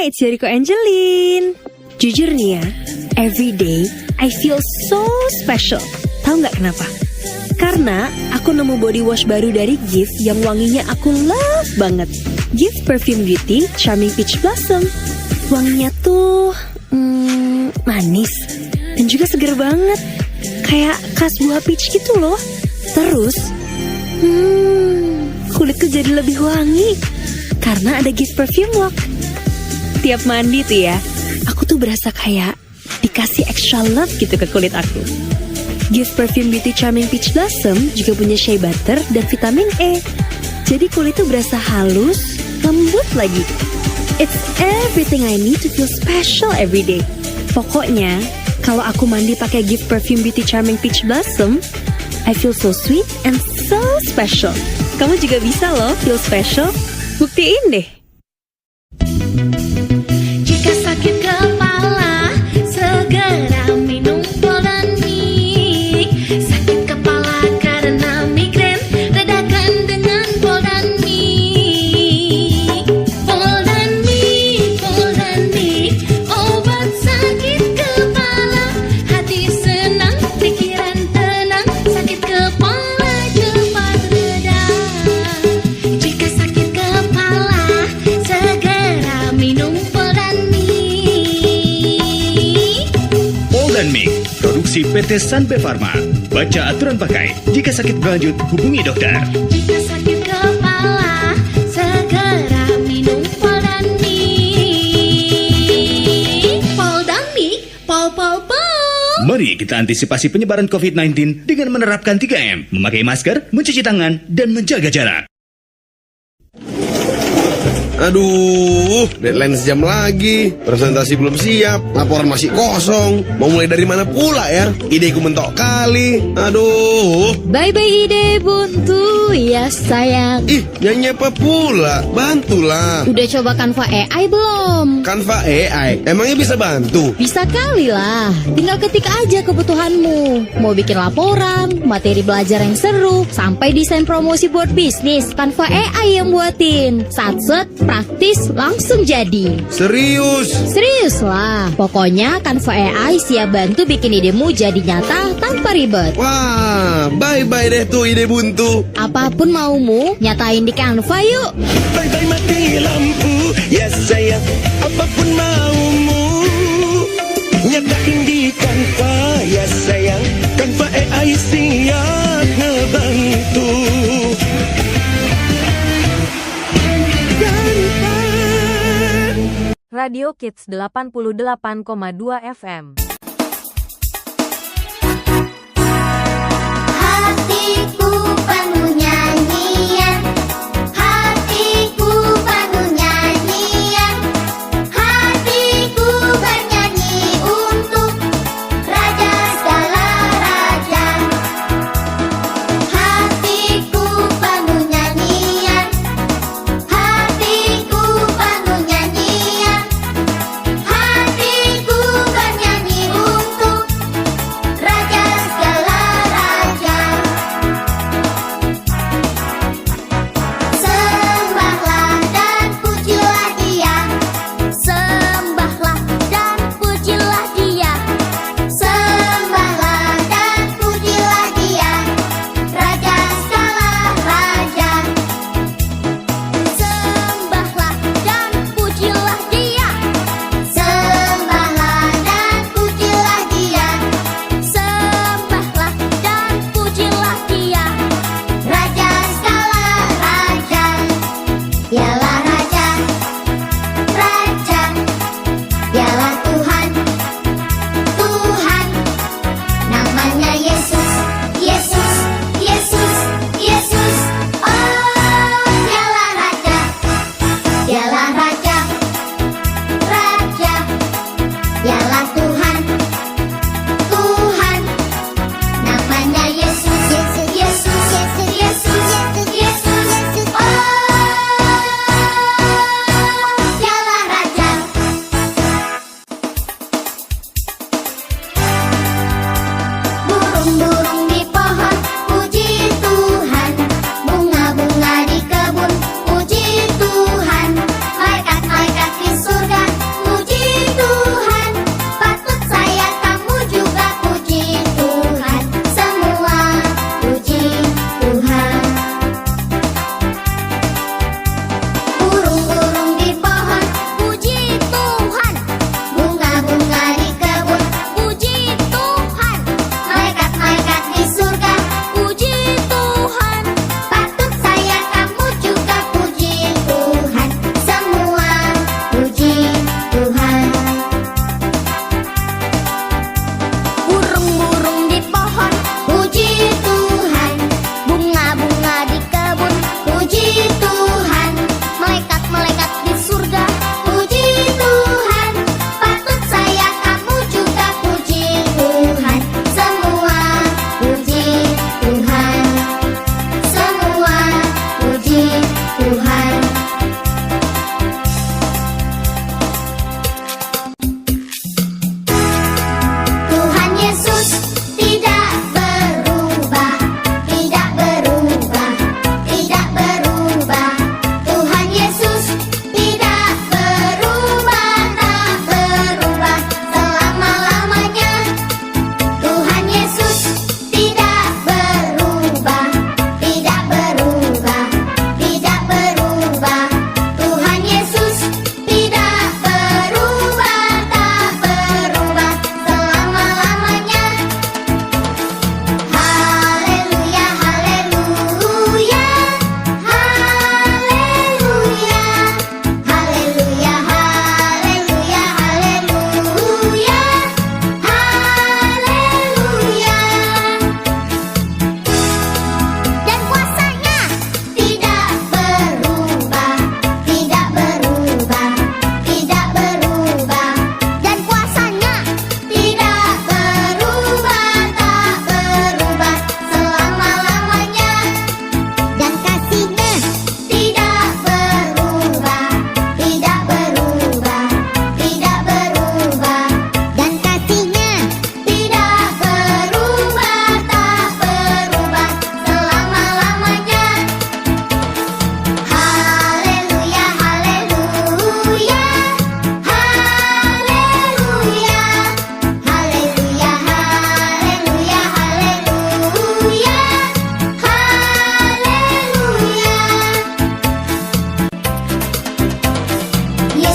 it's Yoriko Angelin. Jujur nih ya, every day I feel so special. Tahu nggak kenapa? Karena aku nemu body wash baru dari Gift yang wanginya aku love banget. Gift Perfume Beauty Charming Peach Blossom. Wanginya tuh manis dan juga seger banget. Kayak khas buah peach gitu loh. Terus, kulitku jadi lebih wangi karena ada Gift Perfume Lock. Tiap mandi tuh ya, aku tuh berasa kayak dikasih extra love gitu ke kulit aku. Gift Perfume Beauty Charming Peach Blossom juga punya shea butter dan vitamin E. Jadi kulit tuh berasa halus, lembut lagi. It's everything I need to feel special every day. Pokoknya, kalau aku mandi pakai Gift Perfume Beauty Charming Peach Blossom, I feel so sweet and so special. Kamu juga bisa loh feel special. Buktiin deh. Jika sakit kepala, segera minum Poldani. Sakit kepala karena migrain, redakan dengan Poldani. Poldani, obat sakit kepala. Hati senang, pikiran tenang, sakit kepala cepat reda. Jika sakit kepala, segera minum Poldani. Poldani, produksi PT Sanbe Pharma. Baca aturan pakai. Jika sakit berlanjut, hubungi dokter. Jika sakit kepala, segera minum Poldani. Poldani, pol. Mari kita antisipasi penyebaran COVID-19 dengan menerapkan 3M. Memakai masker, mencuci tangan, dan menjaga jarak. Aduh, deadline sejam lagi. Presentasi belum siap, laporan masih kosong. Mau mulai dari mana pula ya? Ideku mentok kali. Aduh. Bye-bye ide buntu, ya sayang. Ih, nyanyi apa pula? Bantulah. Udah coba Canva AI belum? Canva AI, emangnya bisa bantu? Bisa kali lah. Tinggal ketik aja kebutuhanmu. Mau bikin laporan, materi belajar yang seru, sampai desain promosi buat bisnis. Canva AI yang buatin. Satset, praktis, langsung jadi. Serius? Serius lah. Pokoknya Canva AI siap bantu bikin idemu jadi nyata tanpa ribet. Wah, bye-bye deh tuh ide buntu. Apapun maumu, nyatain di Canva yuk. Bye-bye mati lampu, ya sayang, apapun maumu. Nyatain di Canva, ya sayang, Canva AI siap ngebantu. Radio Kids 88,2 FM. Hatiku penuh nyanyian, hatiku penuh nyanyian, hatiku bernyanyi untuk Raja segala raja. Hatiku penuh nyanyian, hatiku penuh nyanyian, hatiku bernyanyi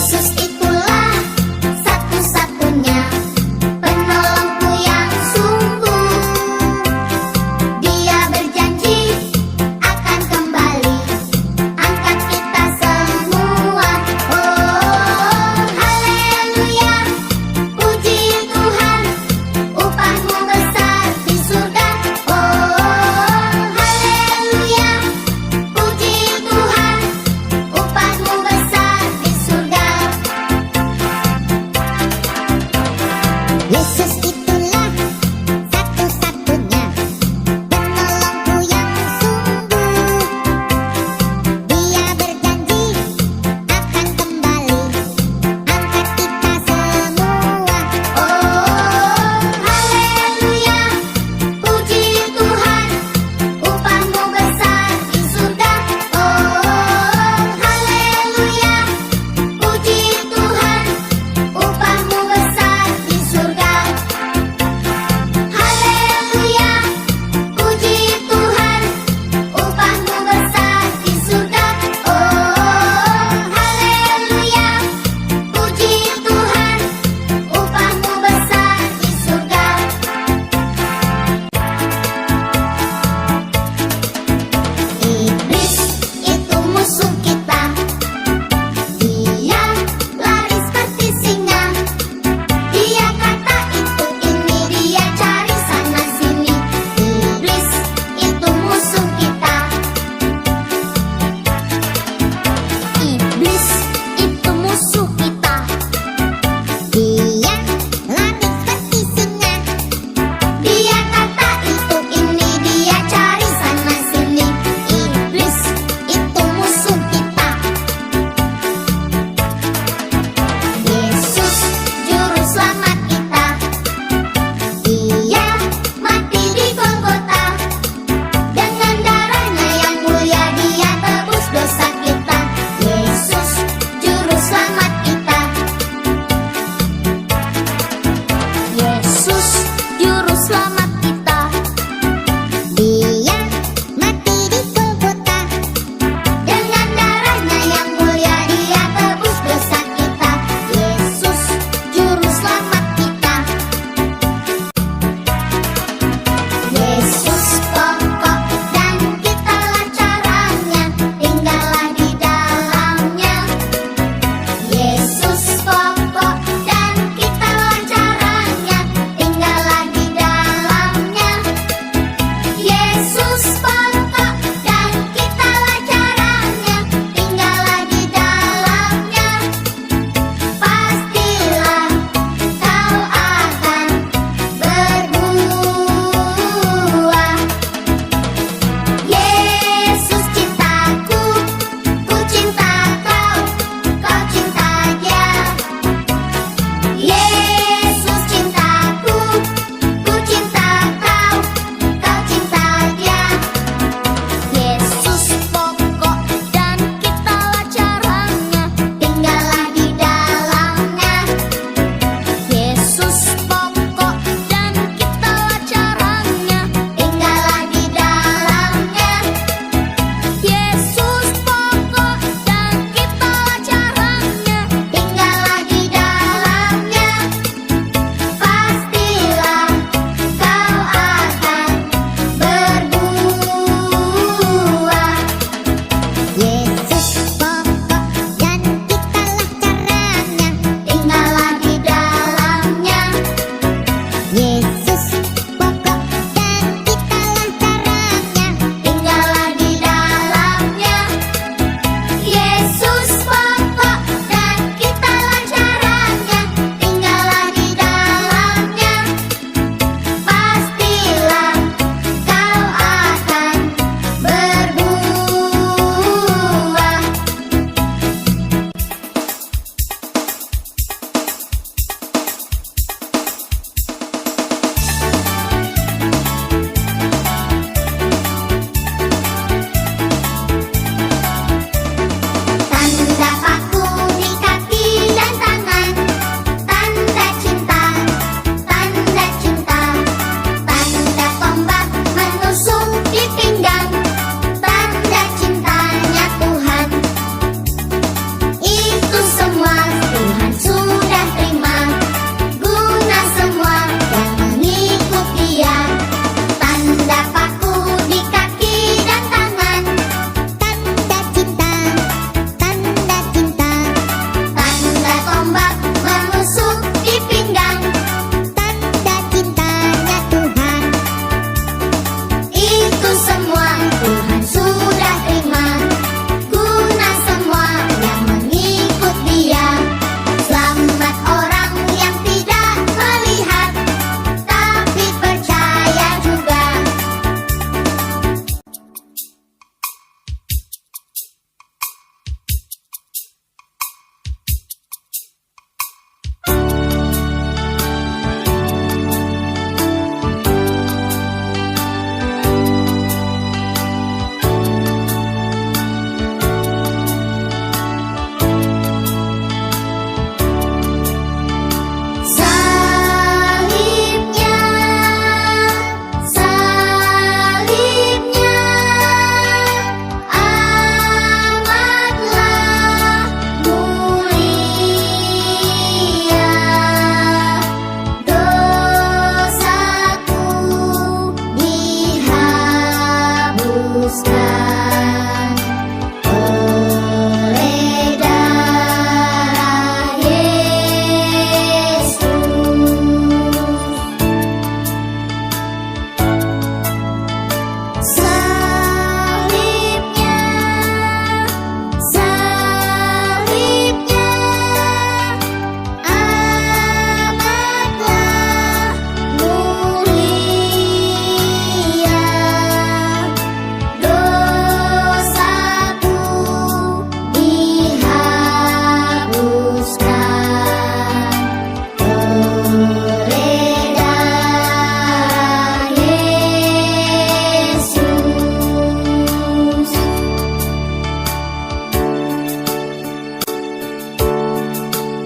Yesus itulah satu-satunya penolongku yang sungguh. Dia berjanji akan kembali angkat kita semua. Oh, haleluya, puji Tuhan, upahmu besar di surga. Oh, haleluya, puji Tuhan, upahmu besar di surga.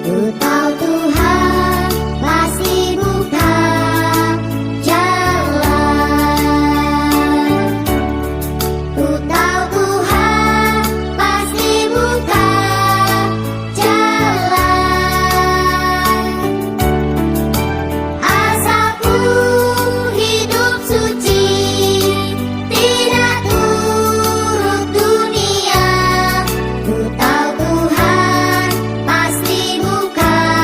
Ku tahu Tuhan pasti buka jalan. Ku tahu Tuhan pasti buka jalan. Asalku hidup suci, tidak turut dunia. Ku tahu Tuhan pasti buka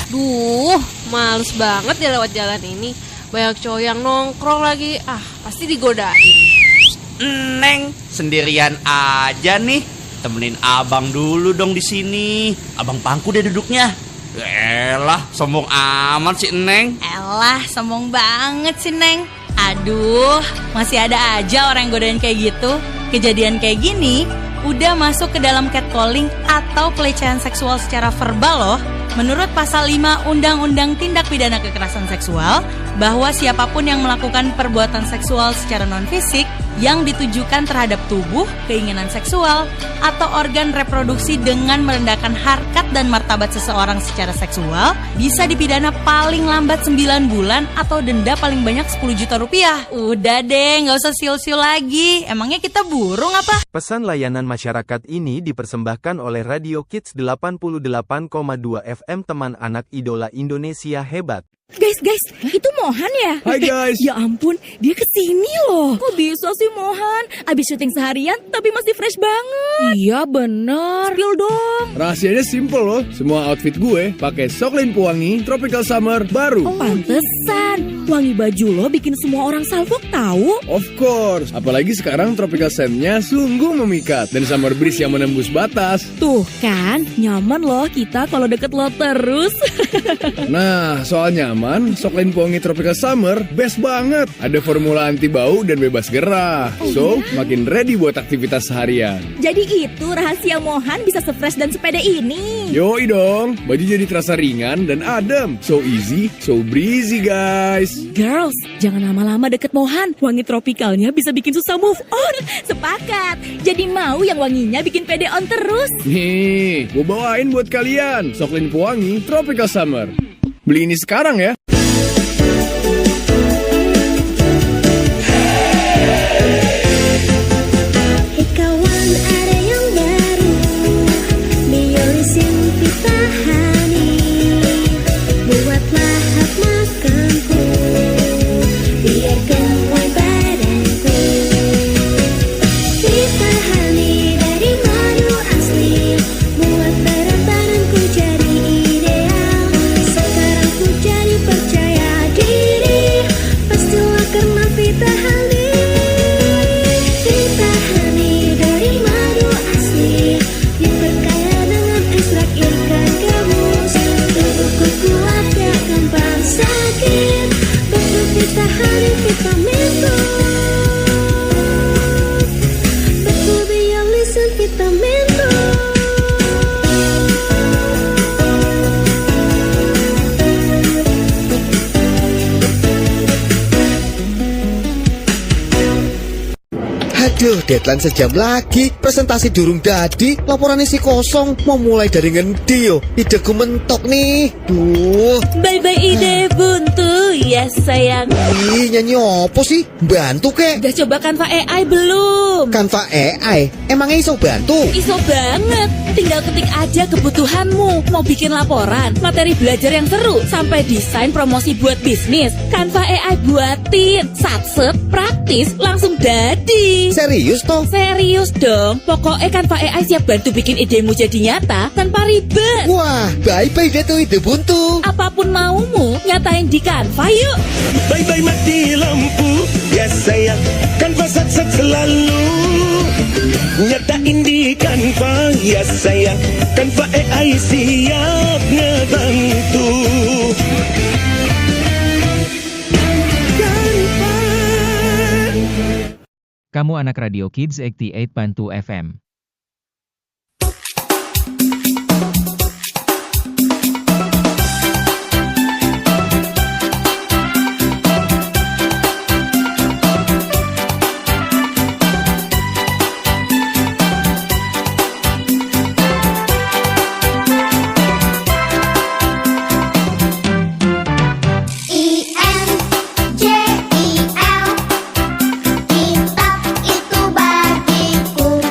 Duh, males banget dia lewat jalan ini. Banyak cowok yang nongkrong lagi. Pasti digodain. Neng, sendirian aja nih. Temenin abang dulu dong di sini. Abang pangku deh duduknya. Elah, sombong amat sih Neng. Elah, sombong banget sih Neng. Aduh, masih ada aja orang yang godain kayak gitu. Kejadian kayak gini udah masuk ke dalam catcalling atau pelecehan seksual secara verbal loh. Menurut pasal 5 Undang-Undang Tindak Pidana Kekerasan Seksual, bahwa siapapun yang melakukan perbuatan seksual secara non-fisik yang ditujukan terhadap tubuh, keinginan seksual, atau organ reproduksi dengan merendahkan harkat dan martabat seseorang secara seksual, bisa dipidana paling lambat 9 bulan atau denda paling banyak 10 juta rupiah. Udah deh, gak usah siul-siul lagi. Emangnya kita burung apa? Pesan layanan masyarakat ini dipersembahkan oleh Radio Kids 88,2 FM, teman anak idola Indonesia hebat. Guys, itu Mohan ya? Hai guys. Ya ampun, dia kesini loh. Kok bisa sih Mohan? Abis syuting seharian tapi masih fresh banget. Iya bener. Spill dong. Rahasianya simple loh. Semua outfit gue pakai Soklin Pewangi Tropical Summer baru. Pantesan. Wangi baju lo bikin semua orang salfok tahu. Of course. Apalagi sekarang tropical scent-nya sungguh memikat. Dan summer breeze yang menembus batas. Tuh kan, nyaman loh kita kalau deket lo terus. Nah, soal nyaman, Soklin Pewangi Tropical Summer best banget. Ada formula anti bau dan bebas gerah. So, makin ready buat aktivitas seharian. Jadi itu rahasia Mohan bisa se-fresh dan sepede ini. Yoi dong, baju jadi terasa ringan dan adem. So easy, so breezy guys. Girls, jangan lama-lama deket Mohan. Wangi tropikalnya bisa bikin susah move on. Sepakat. Jadi mau yang wanginya bikin pede on terus. Nih, gue bawain buat kalian Soklin Pewangi Tropical Summer. Beli ini sekarang ya. Hei kawan, ada yang baru. Biolisin Vitahani. Buatlah hap makanku. Biarkan mulai badanku. Vitahani dari madu asli. Buat berat badanku jadi ideal. Sekarang ku jadi percaya diri. Pastilah karena Vitahani. Vitahani dari madu asli yang berkaya dengan ekstrak ikan gabus. Tubuhku kuat gak gampang sakit. Betul Vitahani vitamin tuh. Betul biolisin vitamin tuh. Aduh, deadline sejam lagi. Presentasi durung dadi. Laporannya si kosong. Mau mulai dari ngendi yo? Ideku mentok nih. Duh. Bye-bye ide buntu, ya sayang. Ih, nyanyi apa sih? Bantu kek. Udah coba Canva AI belum? Canva AI? Emangnya iso bantu? Iso banget. Tinggal ketik aja kebutuhanmu. Mau bikin laporan, materi belajar yang seru, sampai desain promosi buat bisnis. Canva AI buatin. Satset, praktis, langsung dadi. Serius toh? Serius dong. Pokoknya Canva AI siap bantu bikin idemu jadi nyata tanpa ribet. Wah, bye-bye deh tuh ide buntu. Apapun maumu, nyatain di Canva yuk. Bye-bye mati lampu. Ya sayang, Canva sat-sat selalu. Nyatain di Canva. Ya sayang, Canva AI siap ngebantu. Kamu anak Radio Kids 88.2 FM. INJIL. Kitab itu bagiku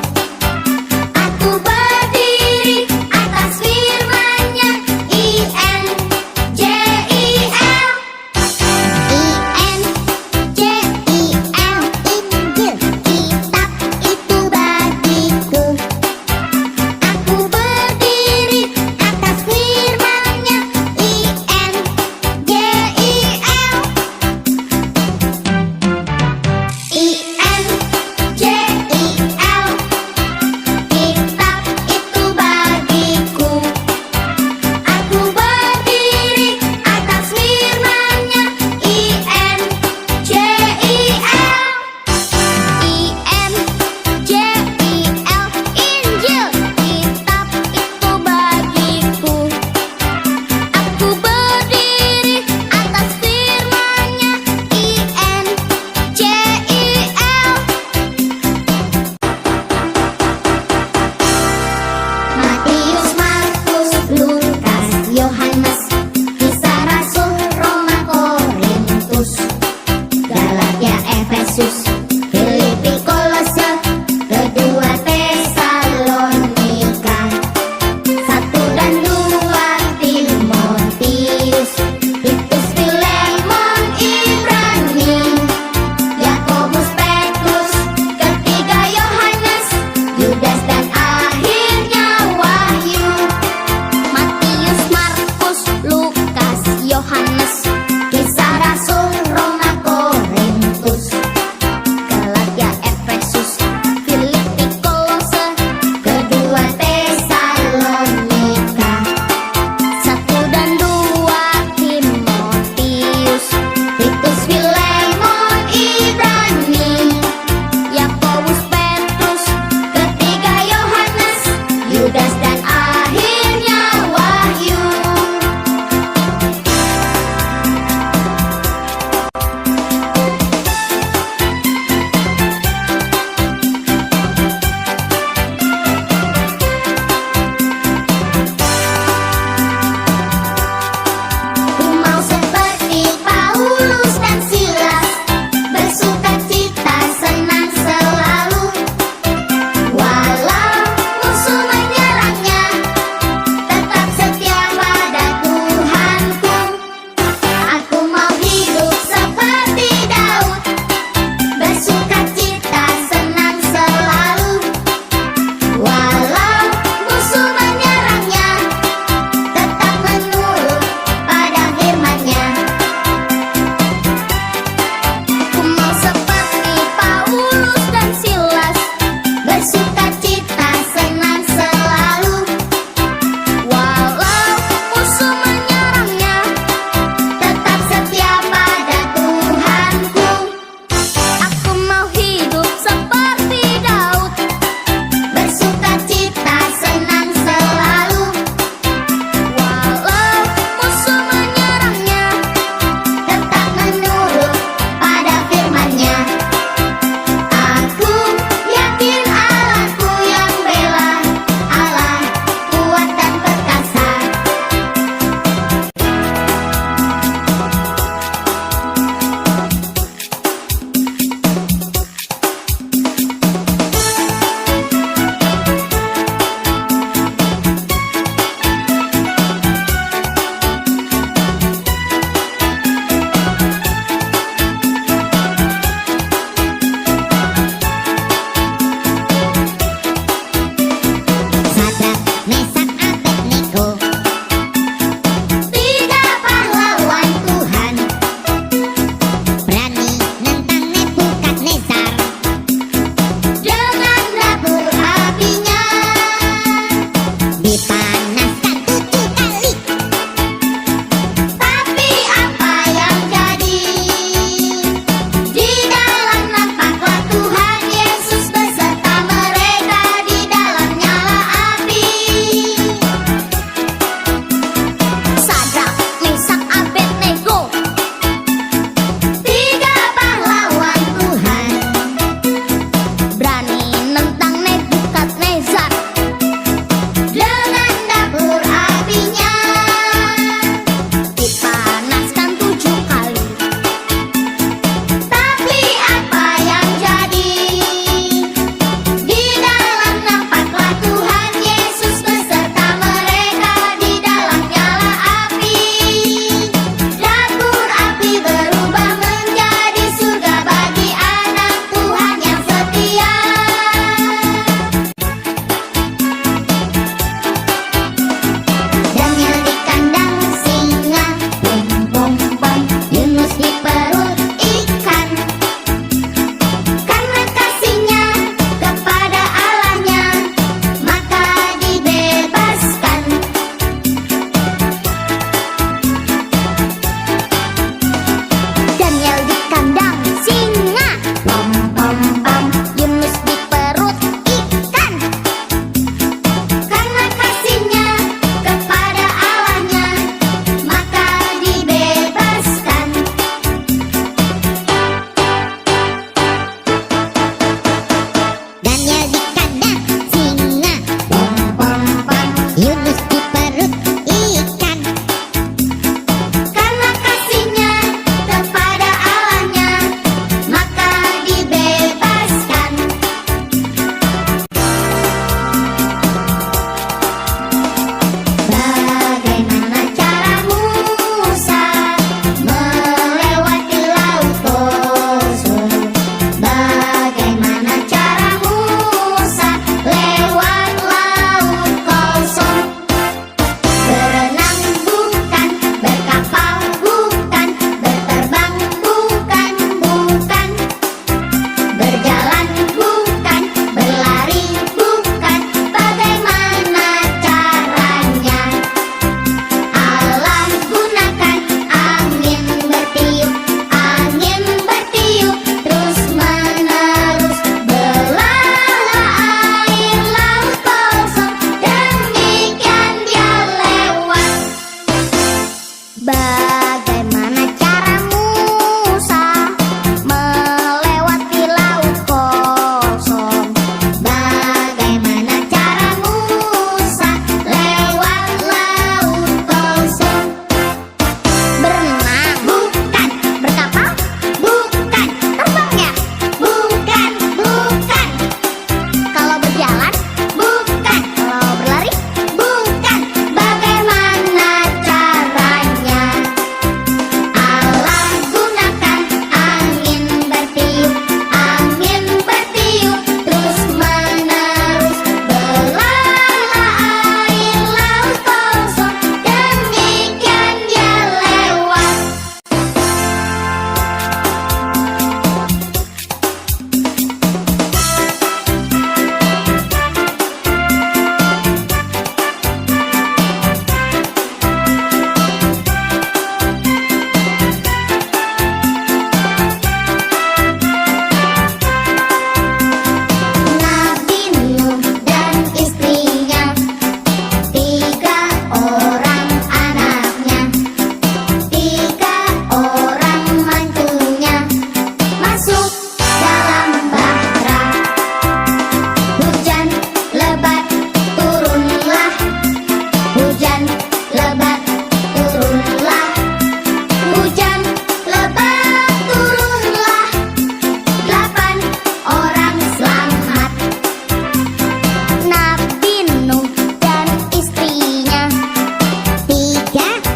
Yohanes, Kisah Rasul, Roma, Korintus, Galatia, Efesus, Filipi, Kolose, kedua Tesalonika, 1 dan 2 Timotius, Titus, Filemon, Ibrani, Yakobus, Petrus, ketiga Yohanes, Yudas dan akhirnya Wahyu, Matius, Markus,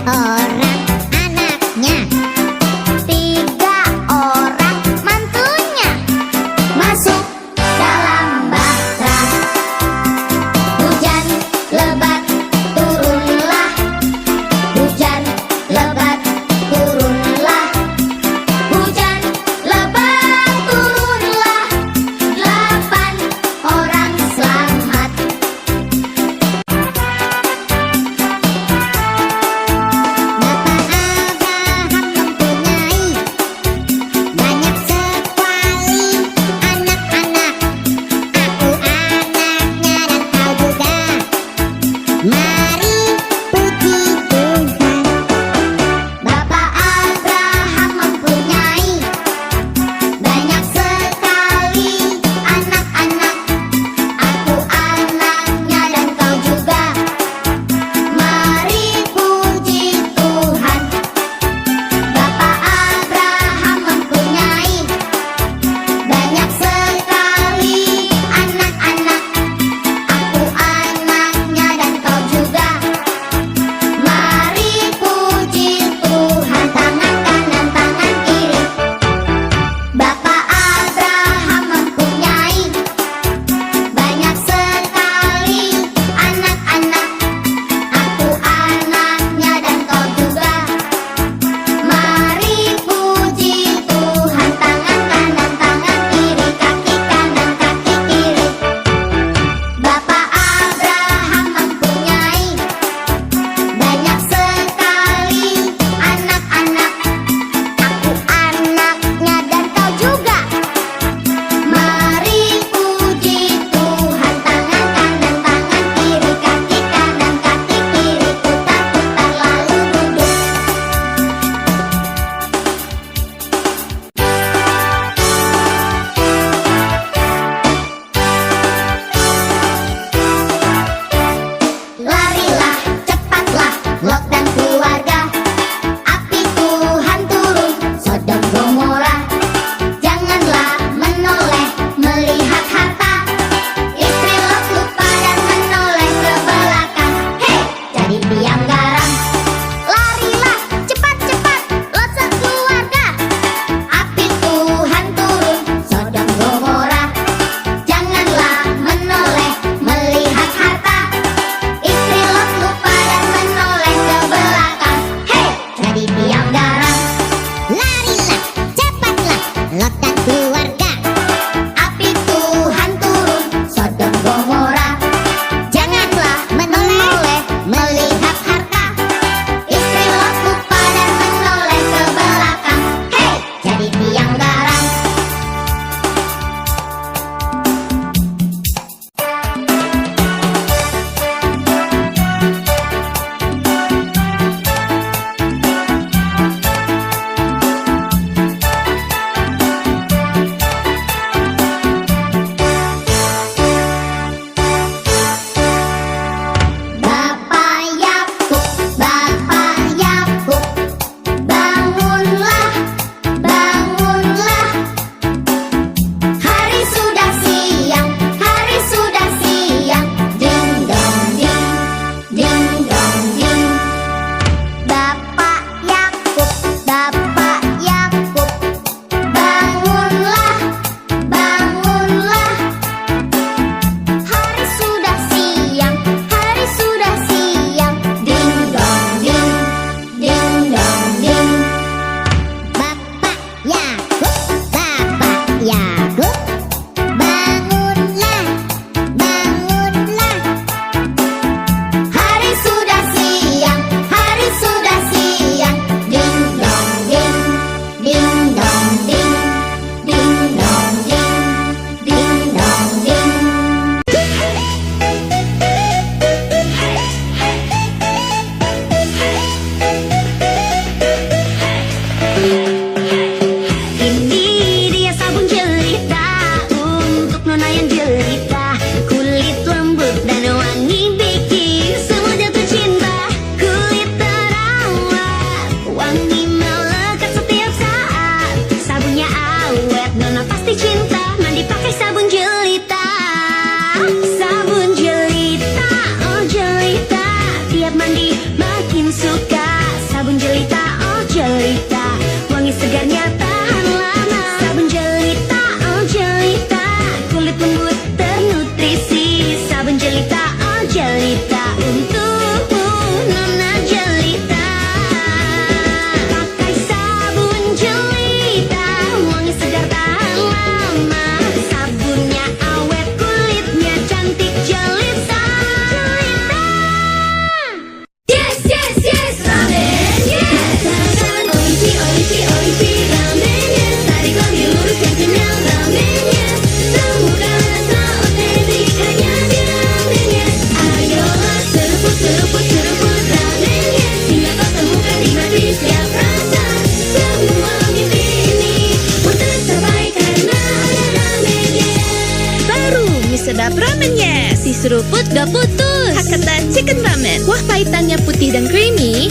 orang anaknya, 3 orang mantunya masuk dalam batra. Hujan lebat turunlah, hujan lebat turunlah, hujan lebat turunlah. 8 orang selamat. Banyak sekali anak-anak, aku anaknya dan kau juga. Mari puji Tuhan. Bapak Abraham mempunyai banyak sekali anak-anak, aku anaknya dan kau juga. Mari puji Tuhan. Bapak Abraham mempunyai banyak sekali anak-anak, aku anaknya dan kau juga. Mari puji Tuhan. Tangan kanan, tangan kiri. Bapak Abraham mempunyai banyak sekali anak-anak, aku anaknya dan kau juga. Mari puji Tuhan. Tangan kanan, tangan kiri, kaki kanan, kaki kiri. Bapak Abraham mempunyai banyak sekali anak-anak, aku anaknya dan kau juga. Mari puji Tuhan. Tangan kanan, tangan kiri, kaki kanan, kaki kiri. Putar-putar lalu duduk. Larilah, cepatlah, Lot dan keluarga. Api Tuhan turun, Sodom Gomora. Janganlah menoleh melihat harta. Istri Lot lupa dan menoleh ke belakang. Hei, jadi biang garam. Larilah, cepat-cepat, Lot sekeluarga. Api Tuhan turun, Sodom Gomora. Janganlah menoleh melihat harta. Istri Lot lupa dan menoleh ke belakang. Hei, jadi biang garam. Larilah, cepatlah, Lot dan keluarga. Api Tuhan turun, Sodom Gomora. Janganlah menoleh melihat harta.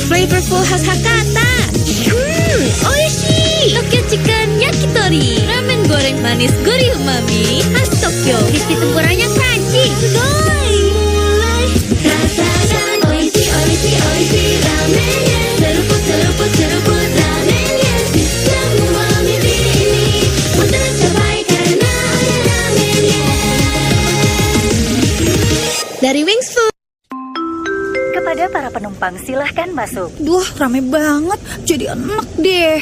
flavorful khas Hakata. Oishi. Tokyo Chicken Yakitori. Ramen goreng manis gurih umami khas Tokyo. Crispy tempuranya crunchy. Sugoi. Rasakan oishi, oishi, oishi ramennya. Seruput, seruput, seruput ramennya. Semua mimpi ini pun tercapai karena ada ramennya. Dari Wings Food. Kepada para penumpang silahkan masuk. Duh, rame banget. Jadi enak deh.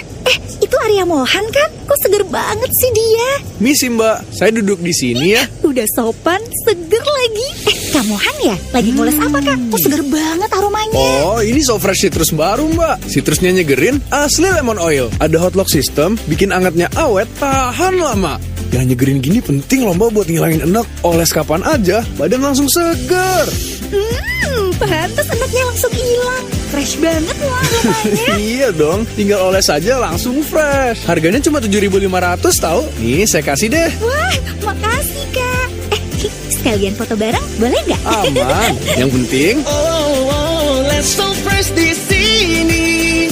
Itu Arya Mohan kan? Kok seger banget sih dia? Misi Mbak, saya duduk di sini ya. Udah sopan, seger lagi. Kak Mohan ya? Lagi ngoles apa Kak? Kok seger banget aromanya? Oh, ini so fresh citrus baru Mbak. Citrusnya nyegerin, asli lemon oil. Ada hot lock system, bikin angetnya awet, tahan lama. Yang nyegerin gini penting loh Mbak buat ngilangin enek. Oles kapan aja, badan langsung seger. Pantes enaknya langsung hilang. Fresh banget loh aromanya. Iya dong, tinggal oles aja langsung fresh. Harganya cuma 7.500 tahu. Nih, saya kasih deh. Wah, makasih Kak. Sekalian foto bareng, boleh nggak? Aman. Yang penting Let's so fresh di sini.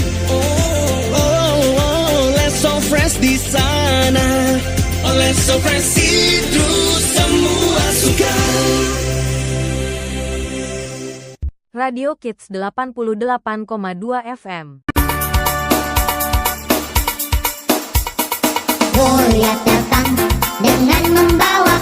Let's so fresh di sana. Let's so fresh itu semua suka. Radio Kids 88,2 FM. Goliat datang dengan membawa